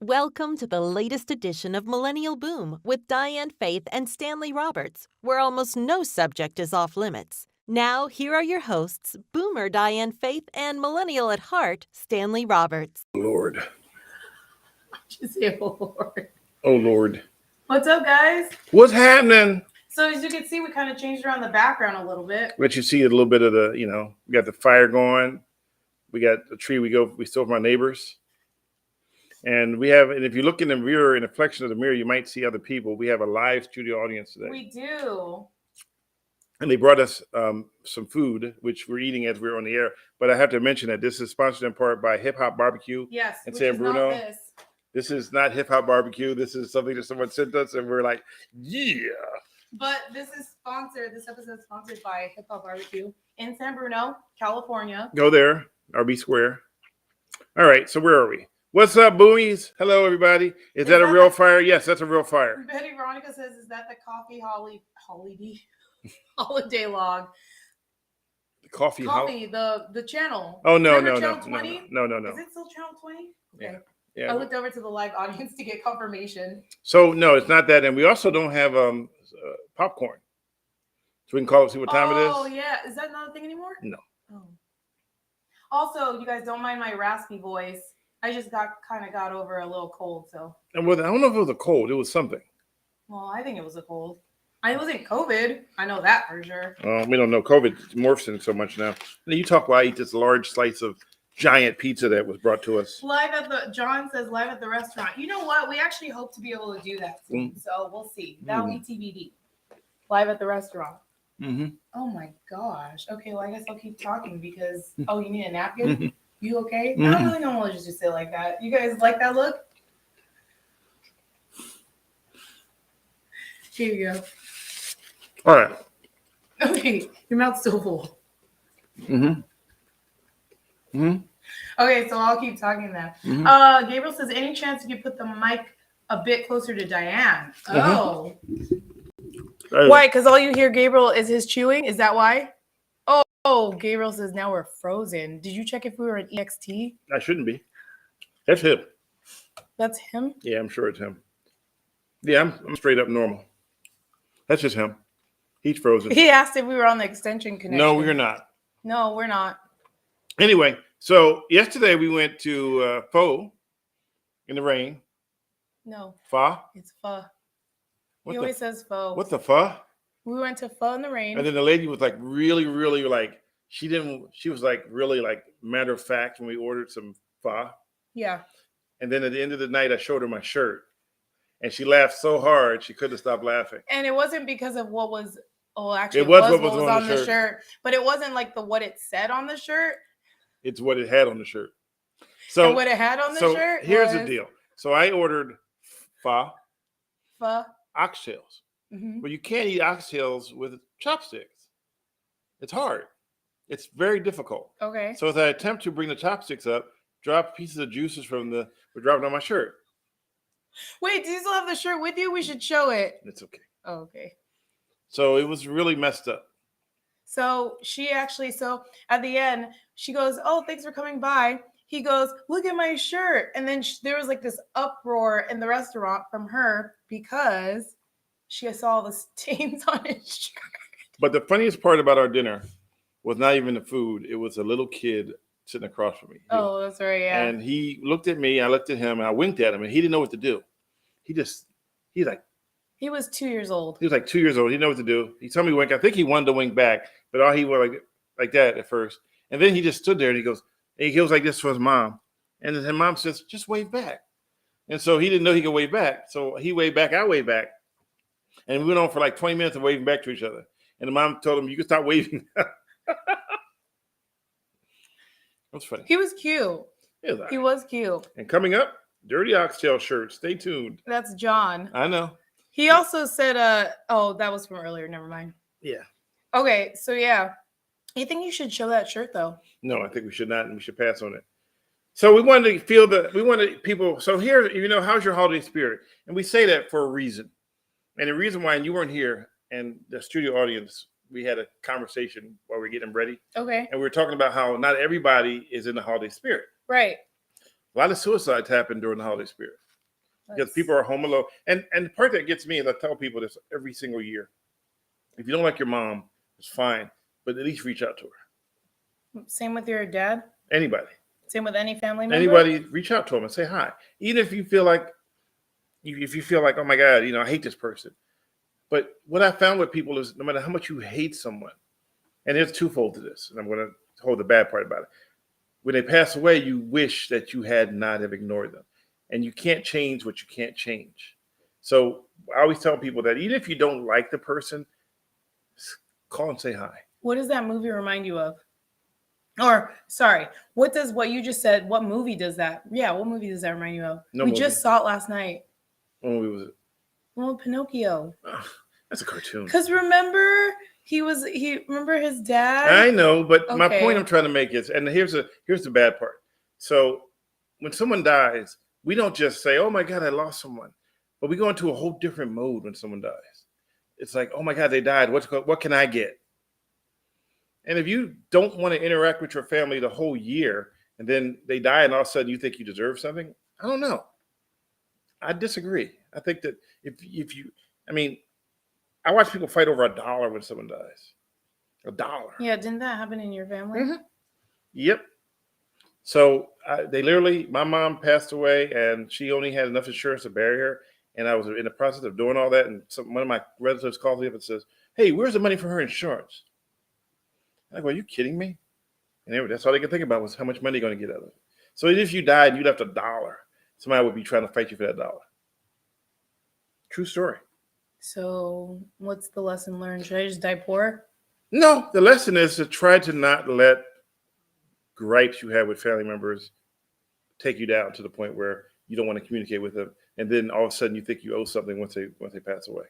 Welcome to the latest edition of Millennial Boom with Diane Faith and Stanley Roberts, where almost no subject is off limits. Now, here are your hosts, Boomer Diane Faith and Millennial at Heart, Stanley Roberts. Lord. Just say, oh Lord. Oh, Lord. What's up, guys? What's happening? So as you can see, we kind of changed around the background a little bit. Let you see a little bit of the, we got the fire going. We got a tree we stole from our neighbors. And if you look in the mirror, in the reflection of the mirror, you might see other people. We have a live studio audience today. We do. And they brought us some food, which we're eating as we're on the air. But I have to mention that this is sponsored in part by Hip Hop Barbecue. Yes, in which San is Bruno. not this. This is not Hip Hop Barbecue. This is something that someone sent us, and we're like, yeah. But this episode is sponsored by Hip Hop Barbecue in San Bruno, California. Go there, RB Square. All right, so where are we? What's up, boomies? Hello, everybody. Is that a real fire? Yes, that's a real fire. Betty Veronica says, is that the coffee holiday log? Coffee, the channel. Oh, no. Channel 20? No. Is it still channel 20? Okay. Yeah. I looked over to the live audience to get confirmation. So, no, it's not that. And we also don't have popcorn. So we can call it, see what time it is. Oh, yeah. Is that not a thing anymore? No. Oh. Also, you guys don't mind my raspy voice. I just got over a little cold, so. And I don't know if it was a cold. It was something. Well, I think it was a cold. It wasn't COVID. I know that for sure. We don't know. COVID morphs in so much now. You talk while I eat this large slice of giant pizza that was brought to us. John says live at the restaurant. You know what? We actually hope to be able to do that soon. So we'll see. That'll be TBD. Live at the restaurant. Mm-hmm. Oh my gosh. Okay, well I guess I'll keep talking because you need a napkin? You okay? Mm-hmm. I don't really know what to just sit like that. You guys like that look? Here you go. All right. Okay, your mouth's still full. Mm-hmm. Mm-hmm. Okay, so I'll keep talking then. Mm-hmm. Gabriel says, any chance you could put the mic a bit closer to Diane? Oh. Why? Because all you hear, Gabriel, is his chewing? Is that why? Oh, Gabriel says, now we're frozen. Did you check if we were in EXT? I shouldn't be. That's him. That's him? Yeah, I'm sure it's him. Yeah, I'm straight up normal. That's just him. He's frozen. He asked if we were on the extension connection. No, we're not. No, we're not. Anyway, so yesterday we went to Pho in the rain. No. Pho? It's pho. He always says pho. What the pho? We went to pho in the rain. And then the lady was like really, really like, she was like really like matter of fact when we ordered some pho. Yeah. And then at the end of the night, I showed her my shirt. And she laughed so hard, she couldn't stop laughing. And it wasn't because of what was, actually, it was what was on the shirt. But it wasn't like what it said on the shirt. It's what it had on the shirt. So and what it had on the shirt. Here's the deal. So I ordered pho. Oxtails. Mm-hmm. But you can't eat oxtails with chopsticks. It's hard. It's very difficult. Okay. So as I attempt to bring the chopsticks up, drop pieces of juices were dropping on my shirt. Wait, do you still have the shirt with you? We should show it. It's okay. Oh, okay. So it was really messed up. So at the end, she goes, oh, thanks for coming by. He goes, look at my shirt. And then there was like this uproar in the restaurant from her because she saw the stains on his shirt. But the funniest part about our dinner was not even the food. It was a little kid sitting across from me. Oh, that's right, yeah. And he looked at me, I looked at him, and I winked at him, and he didn't know what to do. He was 2 years old. He was like 2 years old. He didn't know what to do. He told me to wink. I think he wanted to wink back, but all he was like that at first. And then he just stood there and he was like this for his mom. And then his mom says, just wave back. And so he didn't know he could wave back. So he waved back, I waved back. And we went on for like 20 minutes of waving back to each other. And the mom told him, you can stop waving. That's funny. He was cute. He was cute. And coming up, Dirty Oxtail shirt. Stay tuned. That's John. I know. He also said, that was from earlier. Never mind. Yeah. Okay, so yeah. You think you should show that shirt though? No, I think we should not, and we should pass on it. So we wanted people. So here, how's your holiday spirit? And we say that for a reason. And the reason why, and you weren't here, and the studio audience, we had a conversation while we were getting ready. Okay. And we were talking about how not everybody is in the holiday spirit. Right. A lot of suicides happen during the holiday spirit. because people are home alone. And the part that gets me is I tell people this every single year. If you don't like your mom, it's fine, but at least reach out to her. Same with your dad? Anybody. Same with any family member? Anybody, reach out to them and say hi. Even if you feel like, oh my God, I hate this person. But what I found with people is no matter how much you hate someone, and there's twofold to this, and I'm going to hold the bad part about it. When they pass away, you wish that you had not have ignored them. And you can't change what you can't change. So I always tell people that even if you don't like the person, call and say hi. What does that movie remind you of? Or, sorry, what you just said, what movie does that? Yeah, what movie does that remind you of? We just saw it last night. What movie was it? Well, Pinocchio. Oh, that's a cartoon. Because remember his dad? I know, but my point I'm trying to make is, and here's the bad part. So when someone dies, we don't just say, oh my God, I lost someone. But we go into a whole different mode when someone dies. It's like, oh my God, they died. What can I get? And if you don't want to interact with your family the whole year, and then they die, and all of a sudden you think you deserve something, I don't know. I disagree. I think that I watch people fight over $1 when someone dies. $1. Yeah, didn't that happen in your family? Mm-hmm. Yep. So my mom passed away, and she only had enough insurance to bury her. And I was in the process of doing all that, and one of my relatives calls me up and says, "Hey, where's the money for her insurance?" I go, "Are you kidding me?" And anyway, that's all they could think about was how much money you're going to get out of it. So if you died and you left $1, somebody would be trying to fight you for that $1. True story. So what's the lesson learned? Should I just die poor? No, the lesson is to try to not let gripes you have with family members take you down to the point where you don't want to communicate with them, and then all of a sudden you think you owe something once they pass away.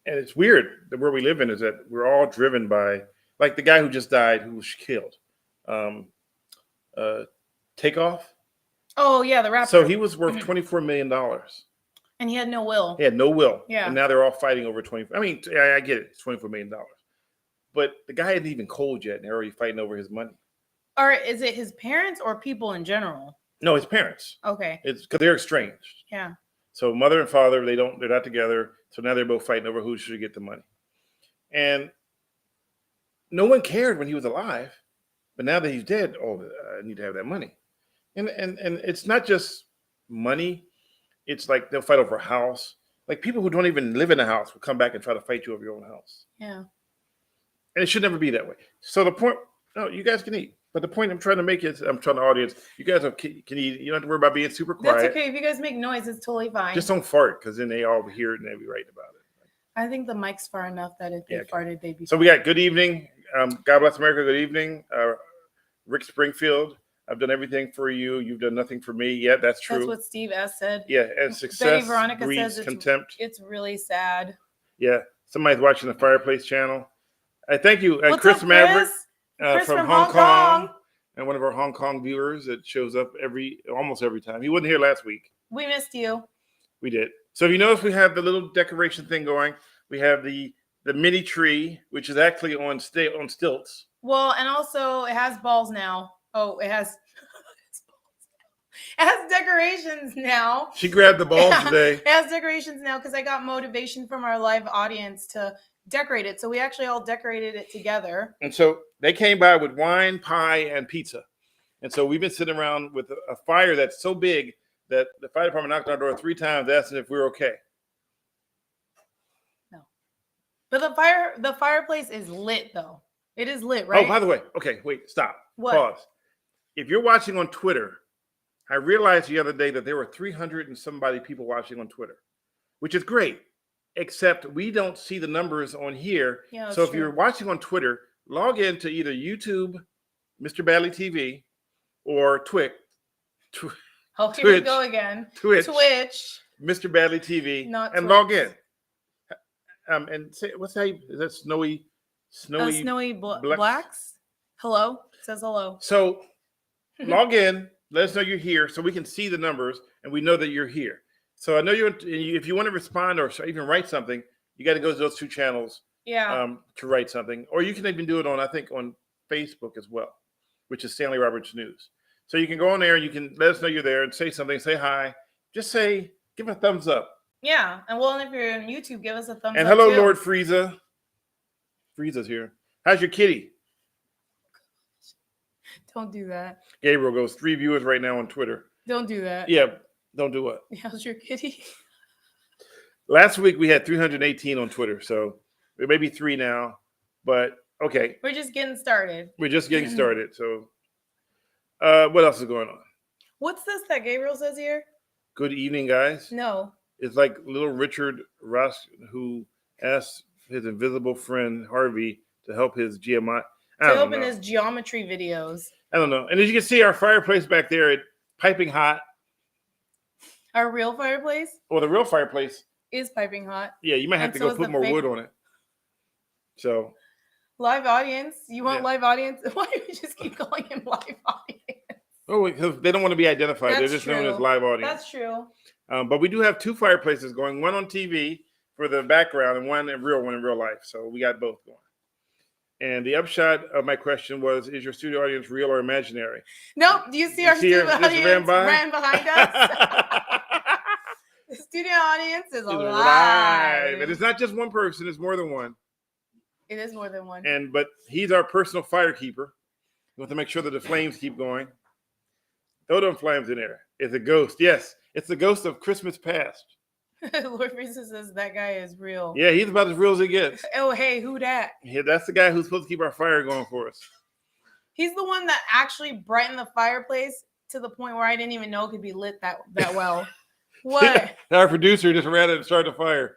And it's weird. The world we live in is that we're all driven by, like the guy who just died, who was killed. Takeoff. Oh yeah, the rapper. So he was worth $24 million. And he had no will. He had no will. Yeah. And now they're all fighting over 20. I mean, I get it. It's $24 million. But the guy hadn't even cold yet, and they're already fighting over his money. Or is it his parents or people in general? No, his parents. Okay. It's because they're estranged. Yeah. So mother and father, they're not together. So now they're both fighting over who should get the money. And no one cared when he was alive. But now that he's dead, I need to have that money. And it's not just money. It's like they'll fight over a house. Like people who don't even live in a house will come back and try to fight you over your own house. Yeah. And it should never be that way. So the point, no, you guys can eat. But the point I'm trying to make is, I'm telling the audience, you guys can eat. You don't have to worry about being super quiet. That's okay. If you guys make noise, it's totally fine. Just don't fart, because then they all hear it and they'll be right about it. I think the mic's far enough that if they farted, they'd be So we got good evening. God bless America. Good evening. Rick Springfield, I've done everything for you. You've done nothing for me. Yeah, that's true. That's what Steve S. said. Yeah, and success Betty Veronica breeds says contempt. It's really sad. Yeah, somebody's watching the Fireplace channel. Thank you. What's Chris up, Maverick Chris from Hong Kong. And one of our Hong Kong viewers that shows up almost every time. He wasn't here last week. We missed you. We did. So if you notice, we have the little decoration thing going. We have the mini tree, which is actually on stilts. Well, and also it has balls now. Oh, it has it has decorations now. She grabbed the balls today. It has decorations now because I got motivation from our live audience to decorate it. So we actually all decorated it together. And so they came by with wine, pie, and pizza. And so we've been sitting around with a fire that's so big that the fire department knocked on our door 3 times asking if we were okay. No. But the fireplace is lit though. It is lit, right? Oh, by the way, okay, wait, stop. What? Pause. If you're watching on Twitter, I realized the other day that there were 300 and somebody people watching on Twitter, which is great, except we don't see the numbers on here. Yeah, so if you're watching on Twitter, log into either YouTube, Mr. Badley TV, or Twitch. Oh, here we go again. Twitch. Mr. Badley TV. Not and Twitch. log in. And say, is that Snowy Blacks? Hello? It says hello. So log in, let us know you're here so we can see the numbers and we know that you're here. So I know if you want to respond or even write something, you got to go to those 2 channels to write something. Or you can even do it on Facebook as well, which is Stanley Roberts News. So you can go on there and you can let us know you're there and say something, say hi. Just give a thumbs up. Yeah. And well, if you're on YouTube, give us a thumbs up. And hello, too. Lord Frieza. Frieza's here. How's your kitty? Don't do that. Gabriel goes, 3 viewers right now on Twitter. Don't do that. Yeah, don't do what? How's your kitty? Last week we had 318 on Twitter, so it may be 3 now, but okay. We're just getting started. We're just getting started. So what else is going on? What's this that Gabriel says here? Good evening, guys. No. It's like little Richard Ross who asked his invisible friend Harvey to help his geometry. To open his geometry videos. I don't know. And as you can see, our fireplace back there, it's piping hot. Our real fireplace? Well, the real fireplace is piping hot. Yeah, you might have to go put more wood on it. So. Live audience. You want live audience? Why do we just keep calling him live audience? Oh, because they don't want to be identified. They're just known as live audience. That's true. But we do have 2 fireplaces going, one on TV for the background and one in real life. So we got both going. And the upshot of my question was, is your studio audience real or imaginary? Nope. Do you see our studio audience ran behind us? The studio audience is alive. And it's not just one person. It's more than one. It is more than one. But he's our personal fire keeper. We have to make sure that the flames keep going. Throw them flames in there. It's a ghost. Yes, it's the ghost of Christmas past. Lord Frieza says that guy is real. Yeah, he's about as real as it gets. Oh, hey, who that? Yeah, that's the guy who's supposed to keep our fire going for us. He's the one that actually brightened the fireplace to the point where I didn't even know it could be lit that well. What? Our producer just ran it and started the fire.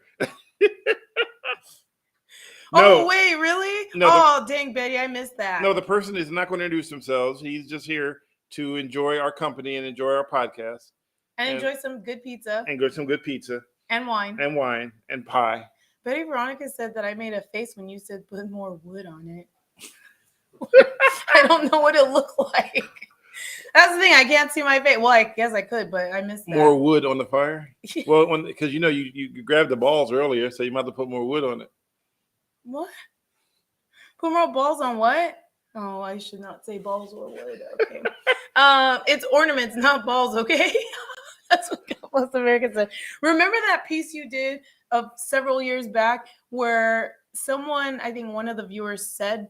Oh, wait, really? No, dang, Betty, I missed that. No, the person is not going to introduce themselves. He's just here to enjoy our company and enjoy our podcast. And enjoy some good pizza. And some good pizza. And wine. And wine. And pie. Betty Veronica said that I made a face when you said put more wood on it. I don't know what it looked like. That's the thing. I can't see my face. Well, I guess I could, but I missed that. More wood on the fire? Well, because you grabbed the balls earlier, so you might have to put more wood on it. What? Put more balls on what? Oh, I should not say balls or wood. Okay. It's ornaments, not balls, okay? That's what most Americans said. Remember that piece you did of several years back where someone, I think one of the viewers said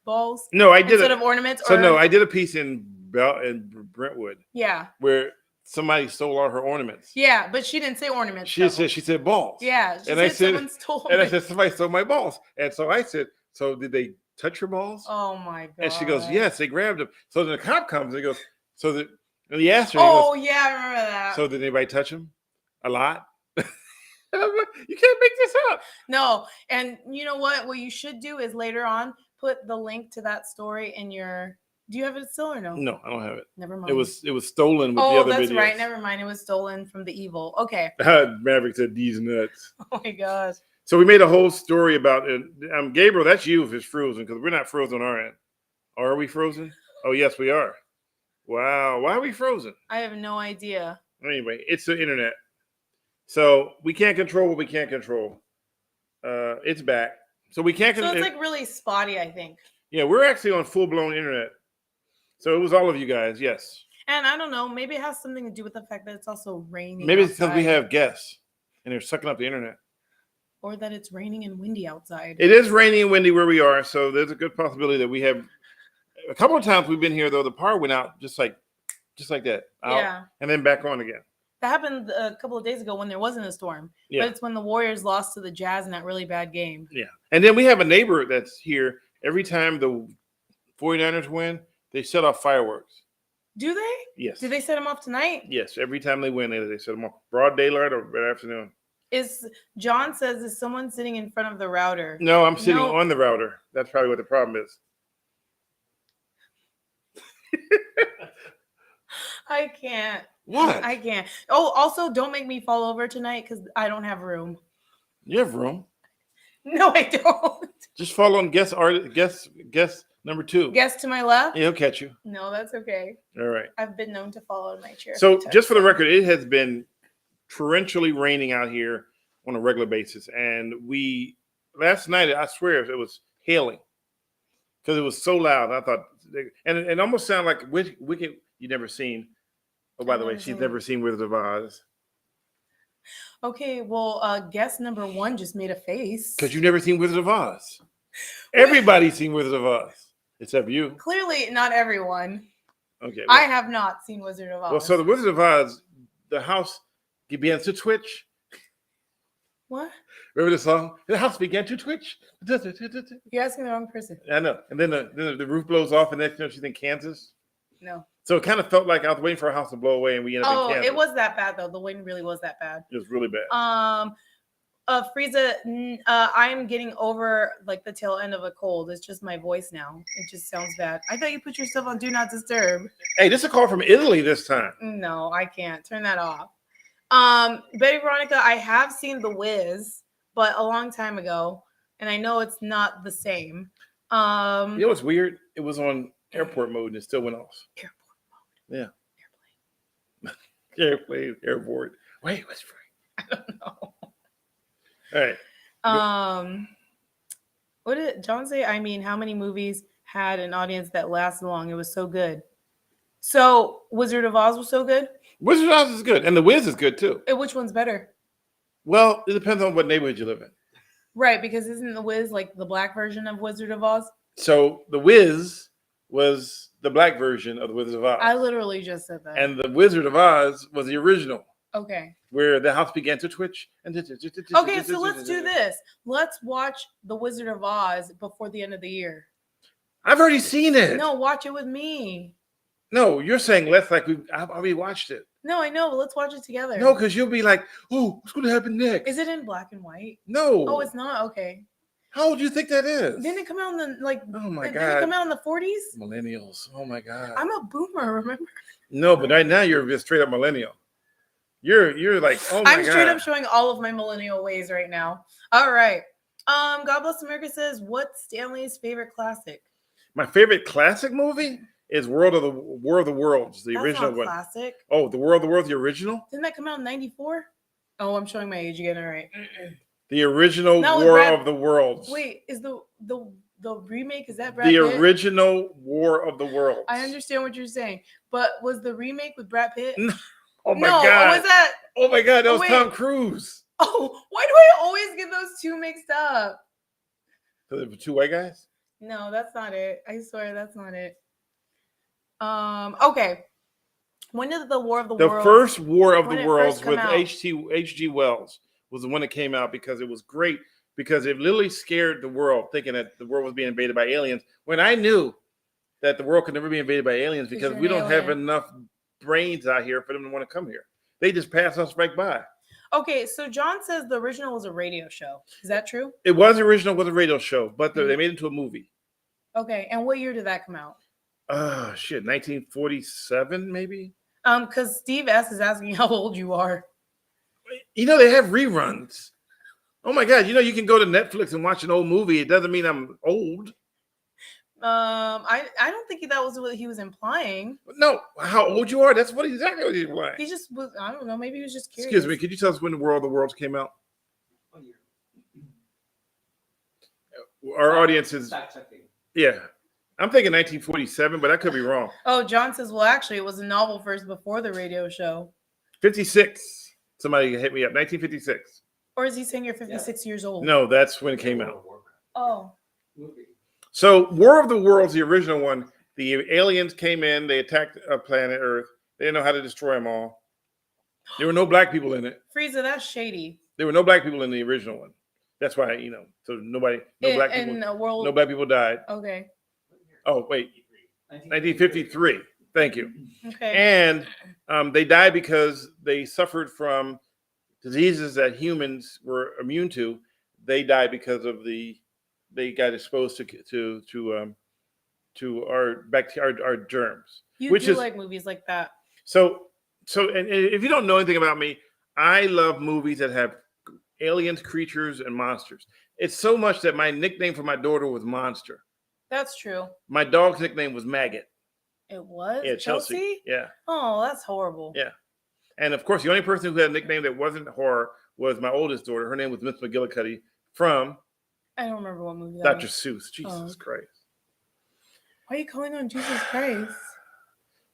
balls? No, I did instead of ornaments. No, I did a piece in Brentwood. Yeah. Where somebody stole all her ornaments. Yeah, but she didn't say ornaments. She said balls. Yeah, someone stole. And I said somebody stole my balls. And so I said, so did they touch your balls? Oh my god! And she goes, yes, they grabbed them. So then the cop comes and he goes, and he asked her. Yeah, I remember that. So did anybody touch him? A lot. And I'm like, you can't make this up. No, and you know what? What you should do is later on put the link to that story in your. Do you have it still or no? No, I don't have it. Never mind. It was stolen with the other videos. Oh, that's right. Never mind. It was stolen from the evil. Okay. Maverick said these nuts. Oh my gosh. So we made a whole story about it. Gabriel, that's you if it's frozen, because we're not frozen on our end. Are we frozen? Oh, yes, we are. Wow. Why are we frozen? I have no idea. Anyway, it's the internet. So we can't control what we can't control. It's back. So we can't control. So it's like really spotty, I think. Yeah, we're actually on full-blown internet. So it was all of you guys, yes. And I don't know, maybe it has something to do with the fact that it's also raining. Maybe it's because we have guests and they're sucking up the internet. Or that it's raining and windy outside. It is rainy and windy where we are, so there's a good possibility that we have. A couple of times we've been here, though, the power went out just like that. Yeah. And then back on again. That happened a couple of days ago when there wasn't a storm. Yeah. But it's when the Warriors lost to the Jazz in that really bad game. Yeah. And then we have a neighbor that's here. Every time the 49ers win, they set off fireworks. Do they? Yes. Did they set them off tonight? Yes. Every time they win, they set them off. Broad daylight or red afternoon. John says, is someone sitting in front of the router? No, I'm sitting on the router. That's probably what the problem is. I can't. What? I can't. Oh, also, don't make me fall over tonight because I don't have room. You have room. No, I don't. Just follow on guess number 2. Guess to my left? He'll catch you. No, that's okay. All right. I've been known to fall out of my chair. So just for the record, it has been torrentially raining out here on a regular basis. And last night, I swear it was hailing because it was so loud. I thought, and it almost sounded like wicked you've never seen. Oh, by the way, she's never seen Wizard of Oz. Okay, well, guest number 1 just made a face. Because you've never seen Wizard of Oz. Everybody's seen Wizard of Oz, except you. Clearly, not everyone. Okay. Well, I have not seen Wizard of Oz. Well, so the Wizard of Oz, the house begins to twitch. What? Remember the song? The house began to twitch. You're asking the wrong person. I know. And then the roof blows off, and next thing she's in Kansas. No. So it kind of felt like I was waiting for a house to blow away, and we ended up in Kansas. It was that bad though. The wind really was that bad. It was really bad. Frieza, I'm getting over like the tail end of a cold. It's just my voice now. It just sounds bad. I thought you put yourself on Do Not Disturb. Hey, this is a call from Italy this time. No, I can't. Turn that off. Betty Veronica, I have seen The Wiz, but a long time ago, and I know it's not the same. You know what's weird? It was on airport mode and it still went off. Airport mode. Yeah. Airplane, airport. Wait, what's free? I don't know. All right. What did John say? I mean, how many movies had an audience that lasted long? It was so good. So Wizard of Oz was so good? Wizard of Oz is good. And The Wiz is good too. Which one's better? Well, it depends on what neighborhood you live in. Right, because isn't The Wiz like the black version of Wizard of Oz? So The Wiz was the black version of The Wizard of Oz. I literally just said that. And The Wizard of Oz was the original. Okay. Where the house began to twitch. Okay, so let's do this. Let's watch The Wizard of Oz before the end of the year. I've already seen it. No, watch it with me. No, you're saying let's like I've already watched it. No, I know, but let's watch it together. No, because you'll be like, oh, what's going to happen next? Is it in black and white? No. Oh, it's not? Okay. How old do you think that is? Didn't it come out in the Oh my God. Didn't it come out in the 40s? Millennials. Oh my God. I'm a boomer, remember? No, but right now you're a straight up millennial. You're like, oh my God. I'm straight up showing all of my millennial ways right now. All right. God Bless America says, what's Stanley's favorite classic? My favorite classic movie is War of the Worlds, the original one. Classic. Oh, the War of the Worlds, the original? Didn't that come out in 94? Oh, I'm showing my age again. All right. The original War of the Worlds. Wait, is the remake, is that Brad Pitt? The original War of the Worlds. I understand what you're saying, but was the remake with Brad Pitt? Oh my God. Was that? Oh my God, that was Tom Cruise. Oh, why do I always get those two mixed up? So there were two white guys? No, that's not it. I swear that's not it. Okay. When did the War of the Worlds? The first War of the Worlds with out? H.G. Wells was the one that came out because it was great, because it literally scared the world, thinking that the world was being invaded by aliens, when I knew that the world could never be invaded by aliens because we don't have enough brains out here for them to want to come here. They just pass us right by. Okay, so John says the original was a radio show. Is that true? It was original with a radio show, but they made it into a movie. Okay, and what year did that come out? 1947 maybe. Because Steve S is asking how old you are. You know, they have reruns. Oh my God! You know, you can go to Netflix and watch an old movie. It doesn't mean I'm old. I don't think that was what he was implying. No, how old you are? That's exactly what he's implying. He just was. I don't know. Maybe he was just curious. Excuse me. Could you tell us when the War of the Worlds came out? Our audience is. Yeah, I'm thinking 1947, but I could be wrong. Oh, John says, well, actually, it was a novel first before the radio show. 56. Somebody hit me up. 1956. Or is he saying you're 56 years old? No, that's when it came out. Oh. So War of the Worlds, the original one, the aliens came in, they attacked planet Earth. They didn't know how to destroy them all. There were no black people in it. Frieza, that's shady. There were no black people in the original one. That's why, so no black people. No black people died. Okay. Oh, wait. 1953. Thank you. Okay. And they died because they suffered from diseases that humans were immune to. They died because of they got exposed to our bacteria, our germs. You do like movies like that. So and if you don't know anything about me, I love movies that have aliens, creatures, and monsters. It's so much that my nickname for my daughter was Monster. That's true. My dog's nickname was Maggot. It was? Yeah, Chelsea? Yeah. Oh, that's horrible. Yeah. And of course, the only person who had a nickname that wasn't horror was my oldest daughter. Her name was Miss McGillicuddy from I don't remember what movie that Dr. was. Seuss. Jesus Christ. Why are you calling on Jesus Christ?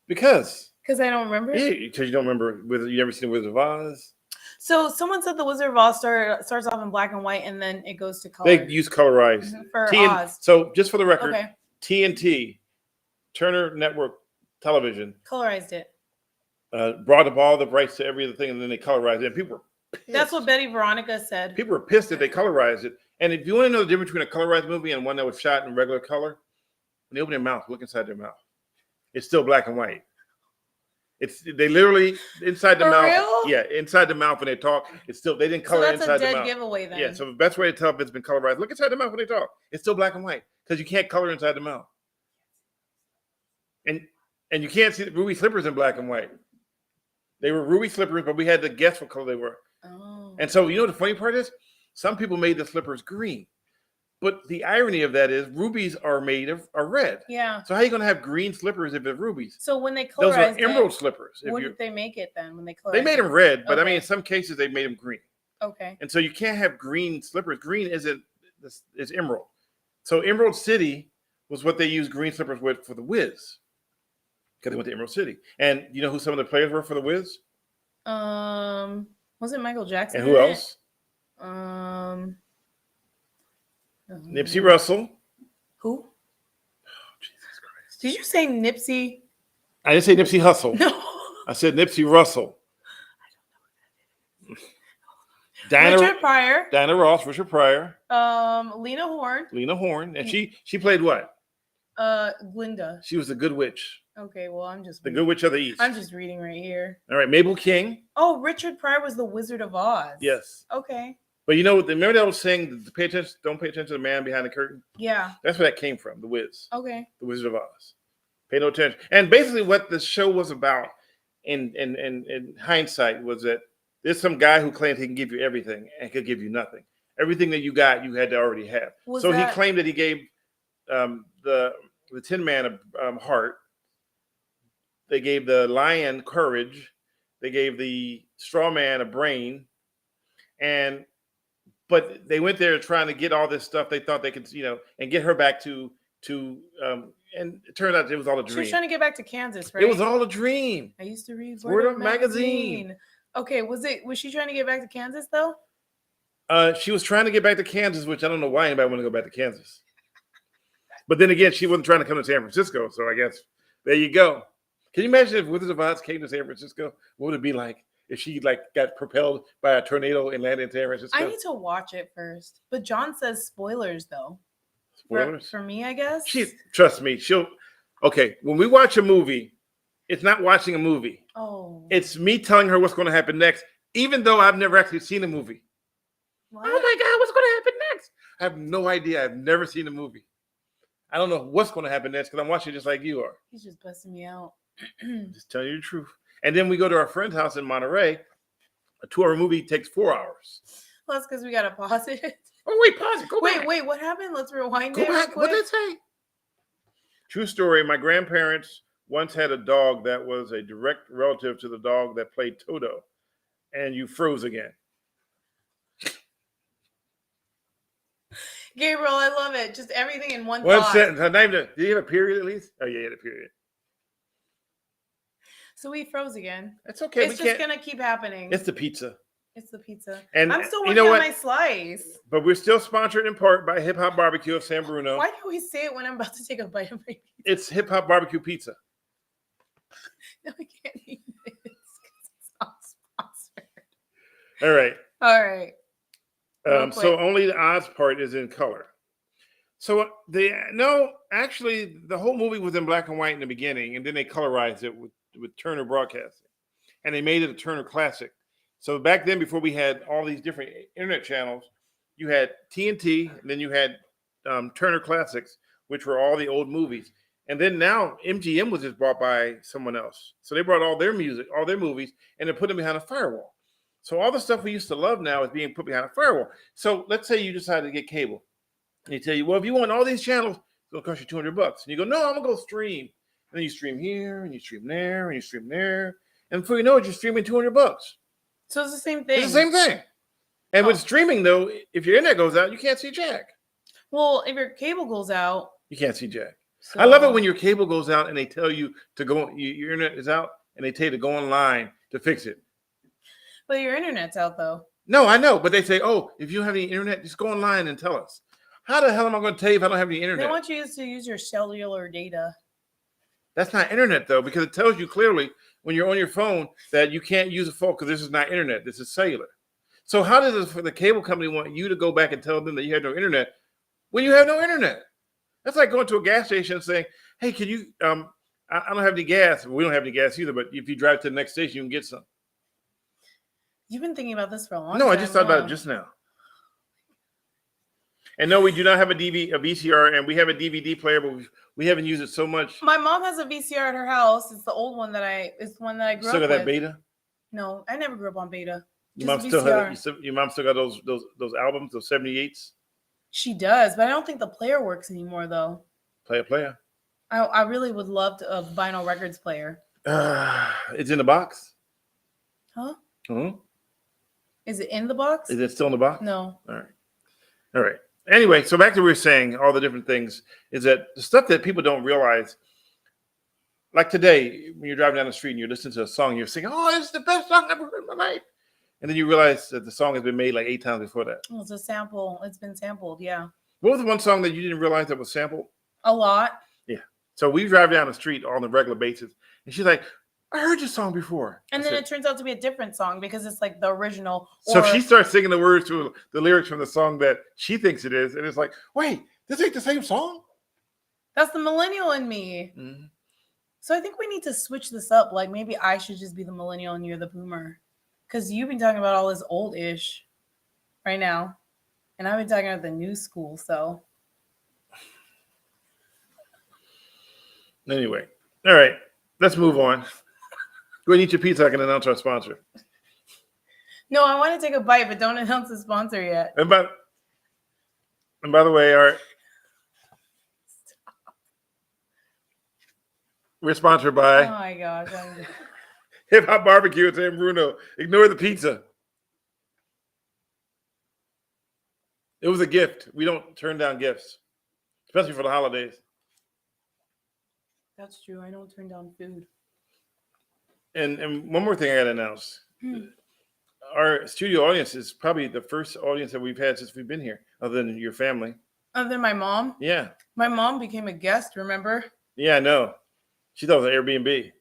Because I don't remember. Yeah, because you don't remember. You ever seen the Wizard of Oz? So someone said the Wizard of Oz starts off in black and white and then it goes to color. They use colorized for Oz. So just for the record, okay. TNT, Turner Network Television, colorized it. Brought up all the rights to every other thing, and then they colorized it. And people were pissed. That's what Betty Veronica said. People were pissed that they colorized it. And if you want to know the difference between a colorized movie and one that was shot in regular color, when they open their mouth, look inside their mouth. It's still black and white. They literally inside the mouth. Real? Yeah, inside the mouth when they talk, it's still they didn't color inside the mouth. That's a dead giveaway then. Yeah, so the best way to tell if it's been colorized, look inside the mouth when they talk. It's still black and white because you can't color inside the mouth. And you can't see the ruby slippers in black and white. They were ruby slippers, but we had to guess what color they were. Oh. And so you know the funny part is, some people made the slippers green. But the irony of that is rubies are red. Yeah. So how are you going to have green slippers if they're rubies? So when they colorized those are emerald slippers. What did they make it then when they colorized? They made them red, but I mean in some cases they made them green. Okay. And so you can't have green slippers. Green is emerald. So Emerald City was what they used green slippers with for the Wiz. Because they went to Emerald City. And you know who some of the players were for the Wiz? Was it Michael Jackson? And who else? Nipsey Russell. Who? Oh, Jesus Christ. Did you say Nipsey? I didn't say Nipsey Hussle. No. I said Nipsey Russell. Richard Pryor. Diana Ross, Richard Pryor. Lena Horne. And she played what? Glinda. She was the Good Witch. Okay, well, I'm just... The Good Witch of the East. I'm just reading right here. All right, Mabel King. Oh, Richard Pryor was the Wizard of Oz. Yes. Okay. But you know, remember that old saying, don't pay attention to the man behind the curtain? Yeah. That's where that came from, the Wiz. Okay. The Wizard of Oz. Pay no attention. And basically what the show was about in hindsight was that there's some guy who claimed he can give you everything and could give you nothing. Everything that you got, you had to already have. He claimed that he gave the Tin Man a heart. They gave the lion courage. They gave the straw man a brain. But they went there trying to get all this stuff they thought they could, and get her back to and it turned out it was all a dream. She was trying to get back to Kansas, right? It was all a dream. I used to read Word Up magazine. Okay, was she trying to get back to Kansas though? She was trying to get back to Kansas, which I don't know why anybody want to go back to Kansas. But then again, she wasn't trying to come to San Francisco, so I guess there you go. Can you imagine if Wizard of Oz came to San Francisco? What would it be like if she got propelled by a tornado and landed in San Francisco? I need to watch it first. But John says spoilers though. Spoilers? For me, I guess. Trust me, okay, when we watch a movie, it's not watching a movie. Oh. It's me telling her what's going to happen next, even though I've never actually seen a movie. What? Oh my God, what's going to happen next? I have no idea. I've never seen a movie. I don't know what's going to happen next because I'm watching just like you are. He's just busting me out. Just telling you the truth. And then we go to our friend's house in Monterey. A 2-hour movie takes 4 hours. Well, that's because we got to pause it. Oh, wait, pause it. Go back. Wait, what happened? Let's rewind Go it. back. What did it say? True story. My grandparents once had a dog that was a direct relative to the dog that played Toto. And you froze again. Gabriel, I love it. Just everything in one thought. Sentence. Did you have a period at least? Oh, yeah, you had a period. So we froze again. That's okay. It's just going to keep happening. It's the pizza. It's the pizza. And I'm still working on my slice. But we're still sponsored in part by Hip Hop Barbecue of San Bruno. Why do we say it when I'm about to take a bite of my pizza? It's Hip Hop Barbecue Pizza. No, I can't eat this because it's not sponsored. All right. So only the Oz part is in color. So actually, the whole movie was in black and white in the beginning, and then they colorized it with Turner Broadcasting, and they made it a Turner Classic. So back then, before we had all these different internet channels, you had TNT, and then you had Turner Classics, which were all the old movies. And then now MGM was just bought by someone else. So they brought all their music, all their movies, and they put them behind a firewall. So all the stuff we used to love now is being put behind a firewall. So let's say you decide to get cable. And they tell you, well, if you want all these channels, it's going to cost you $200. And you go, no, I'm going to go stream. And then you stream here, and you stream there, and you stream there. And before you know it, you're streaming $200. So it's the same thing. It's the same thing. And with streaming, though, if your internet goes out, you can't see Jack. Well, if your cable goes out, you can't see Jack. So, I love it when your cable goes out and they tell you to go. Your internet is out, and they tell you to go online to fix it. But your internet's out though. No, I know, but they say, "Oh, if you don't have any internet, just go online and tell us." How the hell am I going to tell you if I don't have any internet? They want you to use your cellular data. That's not internet though, because it tells you clearly when you're on your phone that you can't use a phone because this is not internet. This is cellular. So how does the cable company want you to go back and tell them that you have no internet when you have no internet? That's like going to a gas station and saying, "Hey, can you? I don't have any gas. We don't have any gas either. But if you drive to the next station, you can get some." You've been thinking about this for a long time. No, I just thought about it just now. And no, we do not have a VCR, and we have a DVD player, but we haven't used it so much. My mom has a VCR at her house. It's the old one it's the one that I grew up with. Still got that Beta? No, I never grew up on Beta. Your mom still got those albums, those 78s? She does, but I don't think the player works anymore though. Player. I really would love a vinyl records player. It's in the box. Huh? Mm-hmm. Is it in the box? Is it still in the box? No. All right. Anyway, so back to what we were saying, all the different things, is that the stuff that people don't realize, like today, when you're driving down the street and you're listening to a song, you're singing, "Oh, this is the best song I've ever heard in my life." And then you realize that the song has been made like 8 times before that. Well, it's a sample. It's been sampled, yeah. What was the one song that you didn't realize that was sampled? A lot. Yeah. So we drive down the street on a regular basis, and she's like, "I heard this song before." And then it turns out to be a different song because it's like the original. So she starts singing the words to the lyrics from the song that she thinks it is, and it's like, "Wait, this ain't the same song?" That's the millennial in me. Mm-hmm. So I think we need to switch this up. Like maybe I should just be the millennial and you're the boomer. Because you've been talking about all this old-ish right now. And I've been talking about the new school, so. Anyway. All right. Let's move on. Go and eat your pizza. I can announce our sponsor. No, I want to take a bite, but don't announce the sponsor yet. And by the way, we're sponsored by... Oh, my gosh. Hip Hop Barbecue at San Bruno. Ignore the pizza. It was a gift. We don't turn down gifts, especially for the holidays. That's true. I don't turn down food. And one more thing I got to announce. Our studio audience is probably the first audience that we've had since we've been here, other than your family. Other than my mom? Yeah. My mom became a guest, remember? Yeah, I know. She thought it was an Airbnb.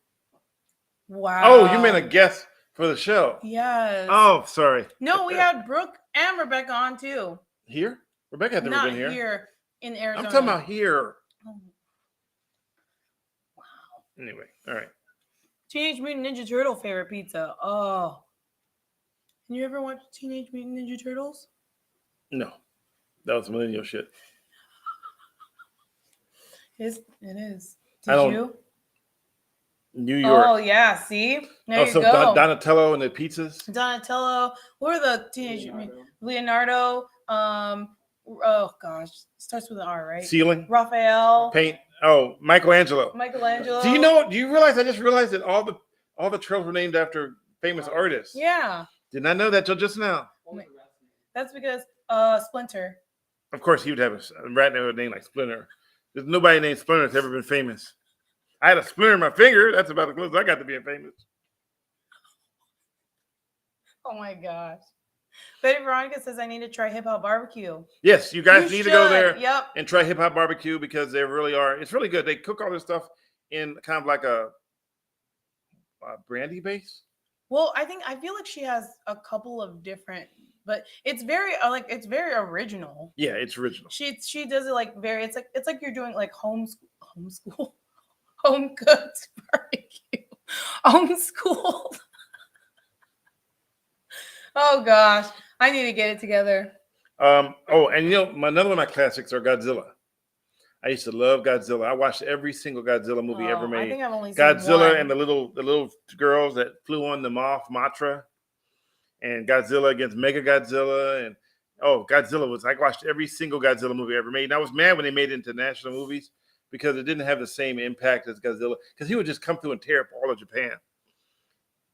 Wow. Oh, you meant a guest for the show? Yes. Oh, sorry. No, we had Brooke and Rebecca on too. Here? Rebecca had never Not been here. Here in Arizona. I'm talking about here. Oh. Wow. Anyway, all right. Teenage Mutant Ninja Turtle favorite pizza. Oh. Can you ever watch Teenage Mutant Ninja Turtles? No. That was millennial shit. It is. Did you? New York. Oh, yeah. See? There you so go. Donatello and the pizzas. Donatello. What are the teenage... Leonardo. Oh, gosh. Starts with an R, right? Ceiling. Raphael. Paint. Oh, Michelangelo. Michelangelo. Do you realize I just realized that all the trails were named after famous artists? Yeah. Did not know that till just now. That's because Splinter. Of course, he would have a rat name like Splinter. There's nobody named Splinter that's ever been famous. I had a splinter in my finger. That's about as close as I got to being famous. Oh my gosh. Betty Veronica says I need to try Hip Hop Barbecue. Yes, you guys need to go there and try Hip Hop Barbecue because they really are. It's really good. They cook all this stuff in kind of like a brandy base. Well, I feel like she has a couple of different, but it's very very original. Yeah, it's original. She does it like very. It's like you're doing like homeschool. Home cooked barbecue. Homeschooled. Oh gosh. I need to get it together. And another one of my classics are Godzilla. I used to love Godzilla. I watched every single Godzilla movie ever made. I think I've only seen Godzilla one. and the little girls that flew on the Mothra, and Godzilla against Mega Godzilla, and Godzilla I watched every single Godzilla movie ever made. And I was mad when they made it into national movies because it didn't have the same impact as Godzilla, because he would just come through and tear up all of Japan.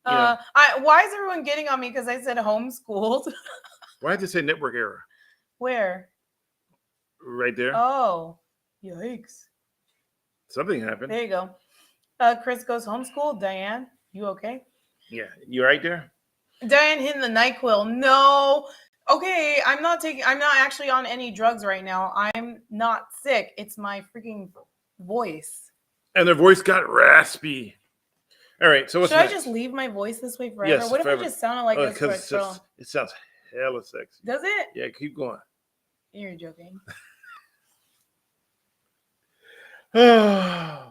Why is everyone getting on me because I said homeschooled? Why did you say network era? Where? Right there. Oh, yikes. Something happened. There you go. Chris goes homeschool. Diane, you okay? Yeah, you right there? Diane hitting the NyQuil. No. Okay, I'm not actually on any drugs right now. I'm not sick. It's my freaking voice. And their voice got raspy. All right, so what's Should next? I just leave my voice this way forever? Yes, What forever. if I just sounded like this for a troll? It sounds hella sexy. Does it? Yeah, keep going. You're joking. Yeah,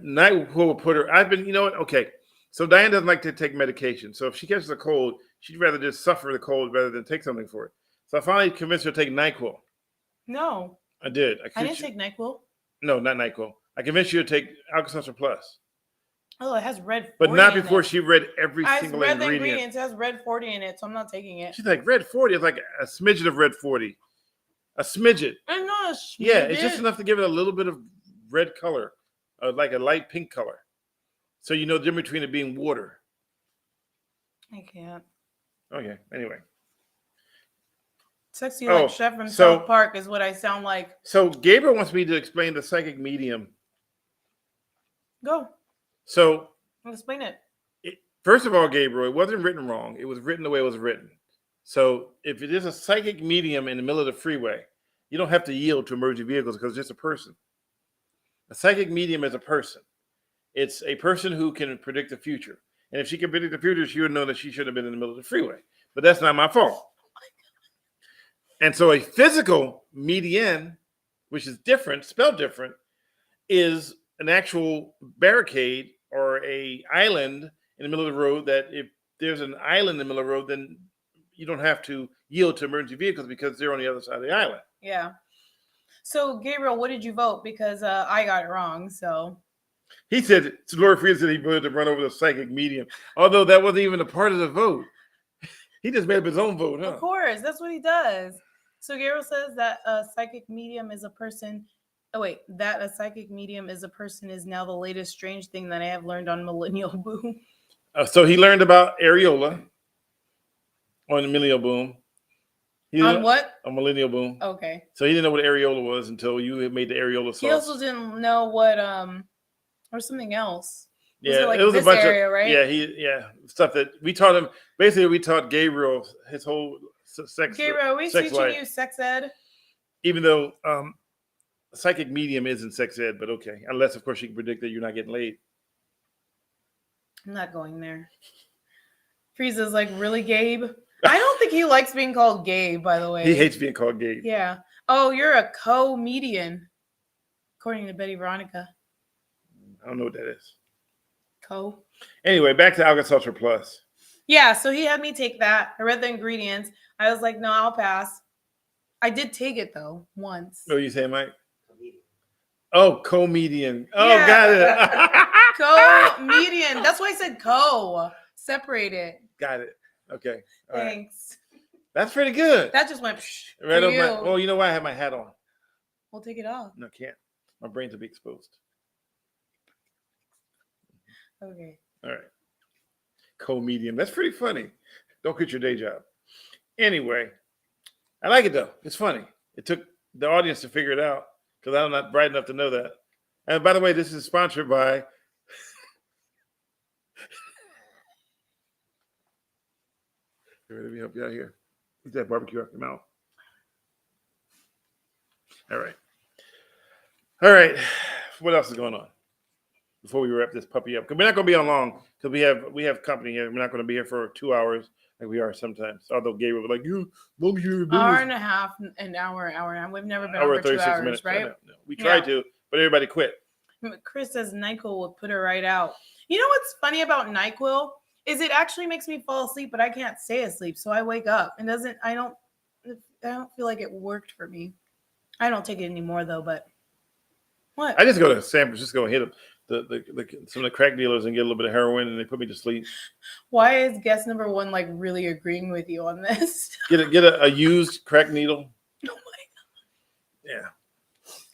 NyQuil will put her. You know what? Okay, so Diane doesn't like to take medication. So if she catches a cold, she'd rather just suffer the cold rather than take something for it. So I finally convinced her to take NyQuil. No. I did. I didn't take NyQuil. No, not NyQuil. I convinced you to take Alka-Seltzer Plus. Oh, it has red 40 but not in before it. she read every I single read ingredient. The ingredients. It has red 40 in it, so I'm not taking it. She's like, red 40 is like a smidget of red 40. A smidget. I'm not a smidget. Yeah, it's just enough to give it a little bit of red color, like a light pink color. So you know the difference between it being water. I can't. Okay, anyway. Sexy like Chef from South Park is what I sound like. So Gabriel wants me to explain the psychic medium. Go. So explain it. First of all, Gabriel, it wasn't written wrong. It was written the way it was written. So if it is a psychic medium in the middle of the freeway, you don't have to yield to emergency vehicles because it's just a person. A psychic medium is a person. It's a person who can predict the future. And if she can predict the future, she would know that she shouldn't have been in the middle of the freeway. But that's not my fault. And so a physical median, which is different, spelled different, is an actual barricade or a island in the middle of the road that if there's an island in the middle of the road, then you don't have to yield to emergency vehicles because they're on the other side of the island. Yeah. So, Gabriel, what did you vote? Because I got it wrong, so. He said, Lord Freeman said he voted to run over the psychic medium, although that wasn't even a part of the vote. He just made up his own vote, huh? Of course, that's what he does. So Gabriel says that a psychic medium is a person. Oh, wait, that a psychic medium is a person is now the latest strange thing that I have learned on Millennial Boom. So he learned about areola on the Millennial Boom. On what? On Millennial Boom. Okay. So he didn't know what areola was until you had made the areola sauce. He also didn't know what or something else. Yeah, it was this a bunch area, of right? Stuff that we taught him. Basically, we taught Gabriel his whole sex. Gabriel, are we teaching you sex ed? Even though psychic medium isn't sex ed, but okay, unless of course you can predict that you're not getting laid. I'm not going there. Frieza's like, really, Gabe? I don't think he likes being called Gabe, by the way. He hates being called Gabe. Yeah. Oh, you're a comedian, according to Betty Veronica. I don't know what that is. Anyway, back to Alka-Seltzer Plus. Yeah, so he had me take that. I read the ingredients. I was like, no, I'll pass. I did take it, though, once. What are you saying, Mike? Oh, comedian. Oh, yeah. Got it. Comedian. That's why I said Separate it. Got it. Okay. All Thanks. Right. That's pretty good. That just went right over my. Well, you know why I have my hat on? We'll take it off. No, can't. My brains will be exposed. Okay. All right. Co-medium. That's pretty funny. Don't quit your day job. Anyway, I like it though. It's funny. It took the audience to figure it out because I'm not bright enough to know that. And by the way, this is sponsored by. Let me help you out here. Get that barbecue off your mouth. All right. All right. What else is going on? Before we wrap this puppy up, because we're not going to be on long, because we have company here. We're not going to be here for 2 hours like we are sometimes. Although Gabriel was like, hour and a half, an hour and a half. We've never been over 2 hours, minutes, right? No. We tried to, but everybody quit. Chris says NyQuil would put her right out. You know what's funny about NyQuil is it actually makes me fall asleep, but I can't stay asleep, so I wake up. And I don't feel like it worked for me. I don't take it anymore though. But what? I just go to San Francisco and hit them. Some of the crack dealers and get a little bit of heroin and they put me to sleep. Why is guest number one like really agreeing with you on this? Get a used crack needle. Oh my god. Yeah.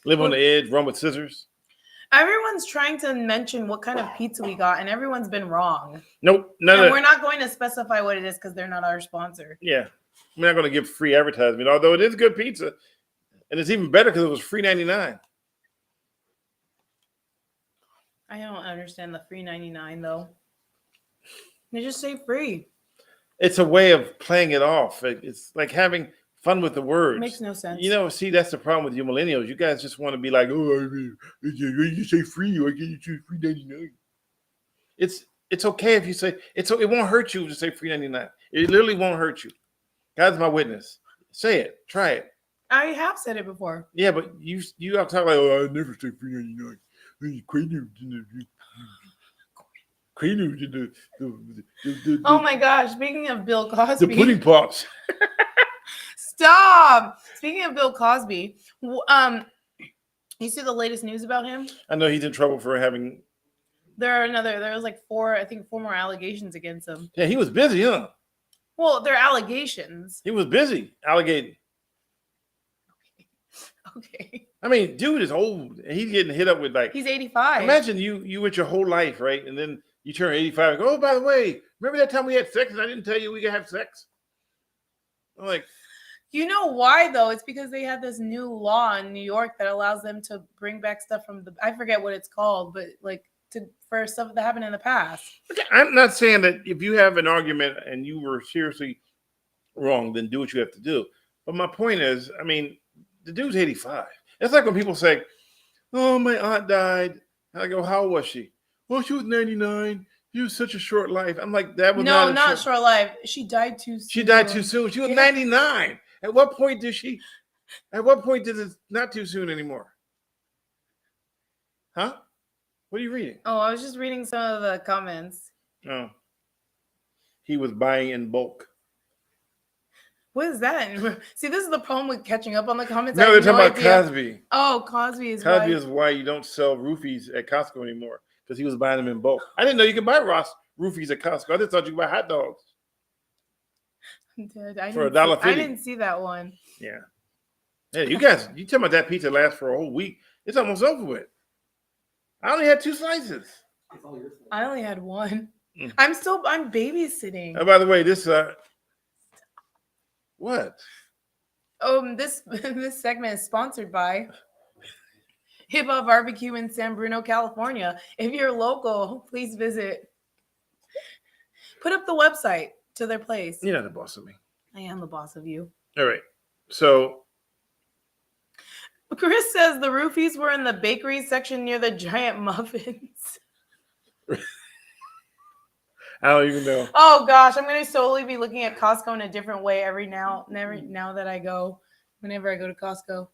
Live on the edge, run with scissors. Everyone's trying to mention what kind of pizza we got, and everyone's been wrong. Nope. We're not going to specify what it is because they're not our sponsor. Yeah. We're not going to give free advertisement, although it is good pizza. And it's even better because it was free $99. I don't understand the free 99 though. They just say free. It's a way of playing it off. It's like having fun with the words. Makes no sense. You know, see, that's the problem with you millennials. You guys just want to be like, oh, I mean, you say free, or you say free 99. It's okay if you say it won't hurt you to say free 99. It literally won't hurt you. God's my witness. Say it. Try it. I have said it before. Yeah, but you have to talk like, oh, I never say free 99. Oh my gosh! Speaking of Bill Cosby, the pudding pops. Stop. Speaking of Bill Cosby, you see the latest news about him? I know he's in trouble for having. There was like four more allegations against him. Yeah, he was busy, huh? Well, they're allegations. He was busy alligating. Okay. I mean, dude is old, and he's getting hit up with like. He's 85. Imagine you with your whole life, right? And then you turn 85 and go, oh, by the way, remember that time we had sex and I didn't tell you we could have sex? I'm like. You know why, though? It's because they have this new law in New York that allows them to bring back stuff from I forget what it's called, but like for stuff that happened in the past. Okay, I'm not saying that if you have an argument and you were seriously wrong, then do what you have to do. But my point is, I mean, the dude's 85. It's like when people say, oh, my aunt died. And I go, how old was she? Well, she was 99. She was such a short life. I'm like, that was not short life. She died too soon. She died too soon. She was 99. At what point did it not too soon anymore? Huh? What are you reading? Oh, I was just reading some of the comments. Oh. He was buying in bulk. What is that? See, this is the problem with catching up on the comments. No, they're talking about Cosby. Oh, Cosby is why you don't sell roofies at Costco anymore, because he was buying them in bulk. I didn't know you could buy roofies at Costco. I just thought you could buy hot dogs. For $1.50. I didn't see that one. Yeah. Hey, you guys, you tell me that pizza lasts for a whole week. It's almost over with. I only had 2 slices. I only had 1. I'm babysitting. Oh, by the way, this what? This segment is sponsored by Hip Hop Barbecue in San Bruno, California. If you're local, please visit. Put up the website to their place. You're not the boss of me. I am the boss of you. All right. So Chris says the roofies were in the bakery section near the giant muffins. I don't even know. Oh gosh, I'm gonna solely be looking at Costco in a different way now that I go. Whenever I go to Costco.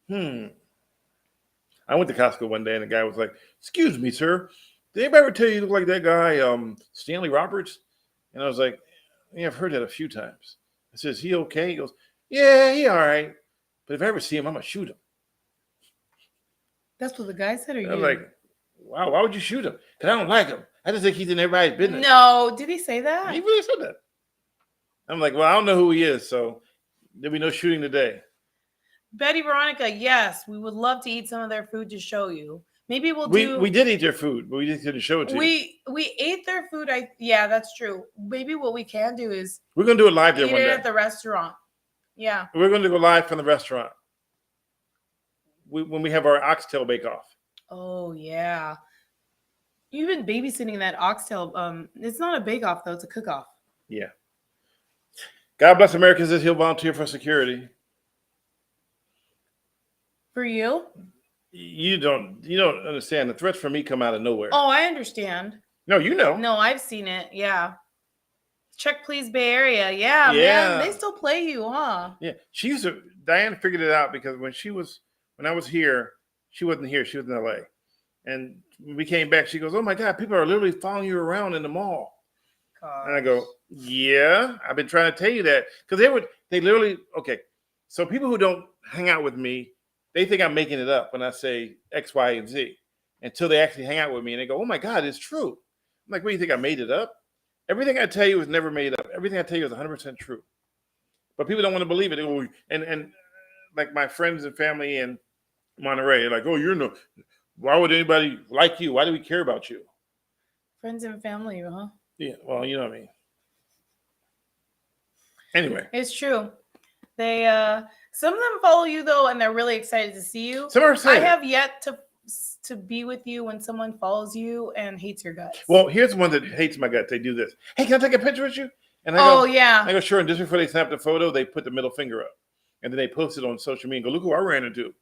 I went to Costco one day and the guy was like, "Excuse me, sir. Did anybody ever tell you look like that guy, Stanley Roberts?" And I was like, "Yeah, I've heard that a few times." I said, "Is he okay?" He goes, "Yeah, he all right. But if I ever see him, I'm gonna shoot him." That's what the guy said, or you? I was like, "Wow, why would you shoot him?" Because I don't like him. I just think he's in everybody's business. No, did he say that? He really said that. I'm like, well, I don't know who he is, so there'll be no shooting today. Betty Veronica, yes, we would love to eat some of their food to show you. Maybe we did eat their food, but we just didn't show it to you. We ate their food. Yeah, that's true. Maybe what we can do is we're gonna do it live there one day at the restaurant. Yeah, we're gonna go live from the restaurant when we have our oxtail bake off. Oh yeah, you've been babysitting that oxtail. It's not a bake off though; it's a cook off. Yeah. God bless America says he'll volunteer for security. For you? You don't understand. The threats from me come out of nowhere. Oh, I understand. No, you know. No, I've seen it. Yeah. Check please Bay Area. Yeah, man. They still play you, huh? Yeah. Diane figured it out because when I was here, she wasn't here. She was in LA. And when we came back, she goes, "Oh my God, people are literally following you around in the mall." Gosh. And I go, "Yeah, I've been trying to tell you that." Because they literally, okay. So people who don't hang out with me, they think I'm making it up when I say X, Y, and Z until they actually hang out with me and they go, "Oh my God, it's true." I'm like, "What do you think I made it up?" Everything I tell you is never made up. Everything I tell you is 100% true. But people don't want to believe it. They go, and like my friends and family in Monterey, they're like, "Oh, why would anybody like you? Why do we care about you?" Friends and family, huh? Yeah, well, you know what I mean. Anyway. It's true. They some of them follow you though, and they're really excited to see you. Some are excited. I have yet to to be with you when someone follows you and hates your guts. Well, here's one that hates my guts. They do this. Hey, can I take a picture with you? And yeah. I go, sure. And just before they snap the photo, they put the middle finger up. And then they post it on social media and go, look who I ran into.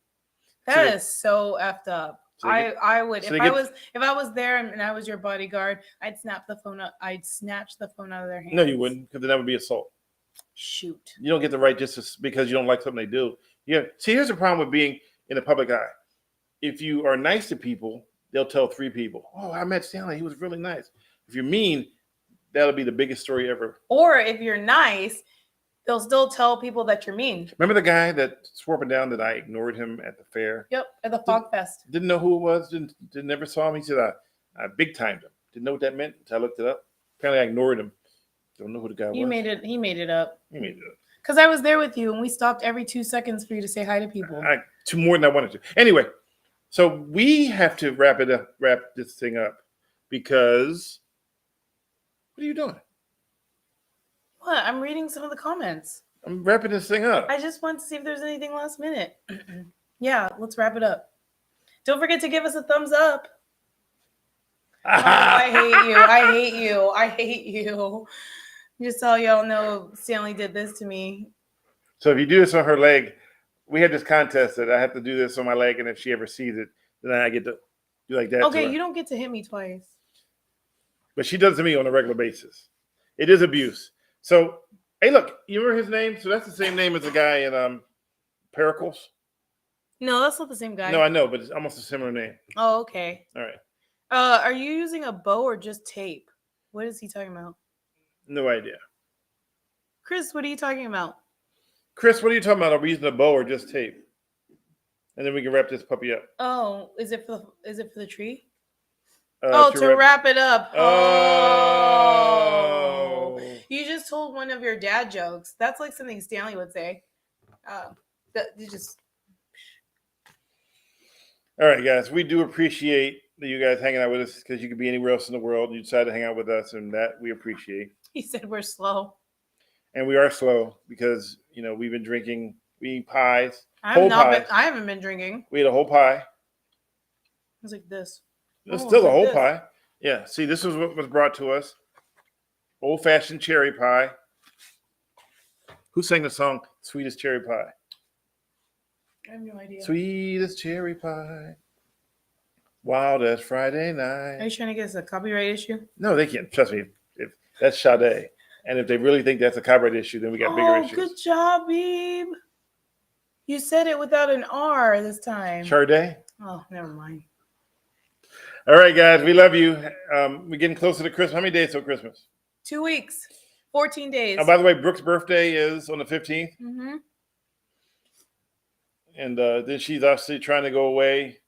That is so effed up. I would if I was there and I was your bodyguard, I'd snap the phone up. I'd snatch the phone out of their hands. No, you wouldn't, because then that would be assault. Shoot. You don't get the right just because you don't like something they do. Yeah. See, here's the problem with being in the public eye. If you are nice to people, they'll tell 3 people, oh, I met Stanley. He was really nice. If you're mean, that'll be the biggest story ever. Or if you're nice, they'll still tell people that you're mean. Remember the guy that swore up and down that I ignored him at the fair? Yep, at the Fog Fest. Didn't know who it was. Never saw him. He said I big timed him. Didn't know what that meant until I looked it up. Apparently, I ignored him. Don't know who the guy was. He made it up. He made it up. Because I was there with you, and we stopped every 2 seconds for you to say hi to people. Two more than I wanted to. Anyway, so we have to wrap this thing up because what are you doing? What? I'm reading some of the comments. I'm wrapping this thing up. I just want to see if there's anything last minute. Yeah, let's wrap it up. Don't forget to give us a thumbs up. Oh, I hate you. I hate you. I hate you. Just so y'all know, Stanley did this to me. So if you do this on her leg, we had this contest that I have to do this on my leg, and if she ever sees it, then I get to do like that. Okay, you don't get to hit me twice. But she does it to me on a regular basis. It is abuse. So, hey, look, you remember his name? So that's the same name as the guy in Pericles? No, that's not the same guy. No, I know, but it's almost a similar name. Oh, okay. All right. Are you using a bow or just tape? What is he talking about? No idea. Chris, what are you talking about? Chris, what are you talking about? Are we using a bow or just tape? And then we can wrap this puppy up. Oh, is it for the tree? To wrap it up. Oh. You just told one of your dad jokes. That's like something Stanley would say. All right, guys. We do appreciate you guys hanging out with us because you could be anywhere else in the world. You decided to hang out with us, and that we appreciate. He said we're slow. And we are slow because, we've been drinking. We eat pies. I haven't been drinking. We ate a whole pie. It was like this. It's still a whole pie. Yeah. See, this is what was brought to us. Old-fashioned cherry pie. Who sang the song Sweetest Cherry Pie? I have no idea. Sweetest cherry pie. Wild as Friday night. Are you trying to get us a copyright issue? No, they can't. Trust me. If that's Sade. And if they really think that's a copyright issue, then we got bigger issues. Good job, Beeb. You said it without an R this time. Sade? Oh, never mind. All right, guys. We love you. We're getting closer to Christmas. How many days till Christmas? 2 weeks. 14 days. Oh, by the way, Brooke's birthday is on the 15th. Mm-hmm. And then she's obviously trying to go away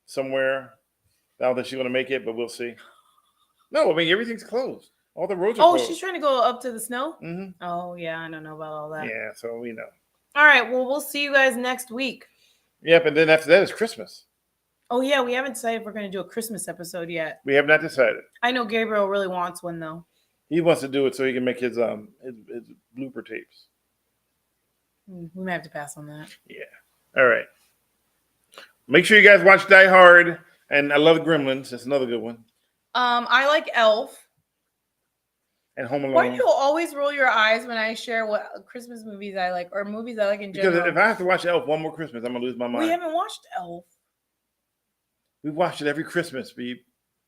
somewhere. I don't think she's going to make it, but we'll see. No, I mean, everything's closed. All the roads are closed. Oh, she's trying to go up to the snow? Mm-hmm. Oh, yeah. I don't know about all that. Yeah, so we know. All right. Well, we'll see you guys next week. Yep, and then after that is Christmas. Oh, yeah. We haven't decided if we're going to do a Christmas episode yet. We have not decided. I know Gabriel really wants one, though. He wants to do it so he can make his blooper tapes. We might have to pass on that. Yeah. All right. Make sure you guys watch Die Hard. And I love Gremlins. That's another good one. I like Elf. And Home Alone. Why do you always roll your eyes when I share what Christmas movies I like or movies I like in general? Because if I have to watch Elf one more Christmas, I'm going to lose my mind. We haven't watched Elf. We watched it every Christmas, Beeb.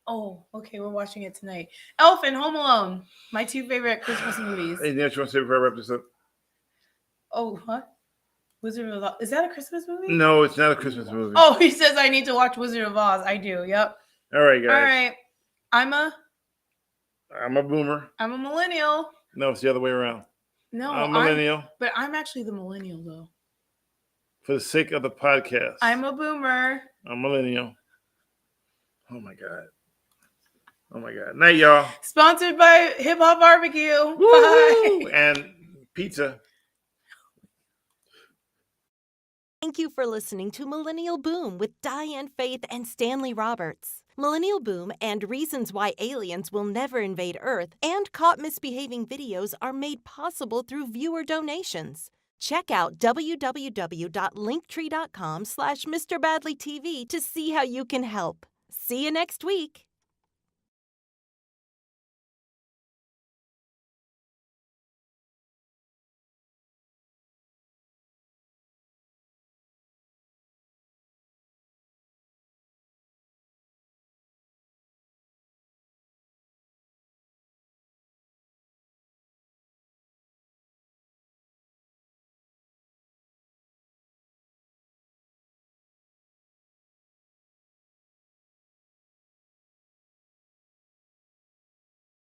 Oh, okay. We're watching it tonight. Elf and Home Alone. My 2 favorite Christmas movies. Anything else you want to say before I wrap this up? Oh, what? Wizard of Oz. Is that a Christmas movie? No, it's not a Christmas movie. Oh, he says I need to watch Wizard of Oz. I do. Yep. All right, guys. All right. I'm a boomer. I'm a millennial. No, it's the other way around. No, I'm a millennial. But I'm actually the millennial, though. For the sake of the podcast. I'm a boomer. I'm a millennial. Oh, my God. Oh, my God. Night, y'all. Sponsored by Hip Hop Barbecue. Woo-hoo! Bye. And pizza. Thank you for listening to Millennial Boom with Diane Faith and Stanley Roberts. Millennial Boom and Reasons Why Aliens Will Never Invade Earth and Caught Misbehaving videos are made possible through viewer donations. Check out www.linktree.com/MrBadleyTV to see how you can help. See you next week.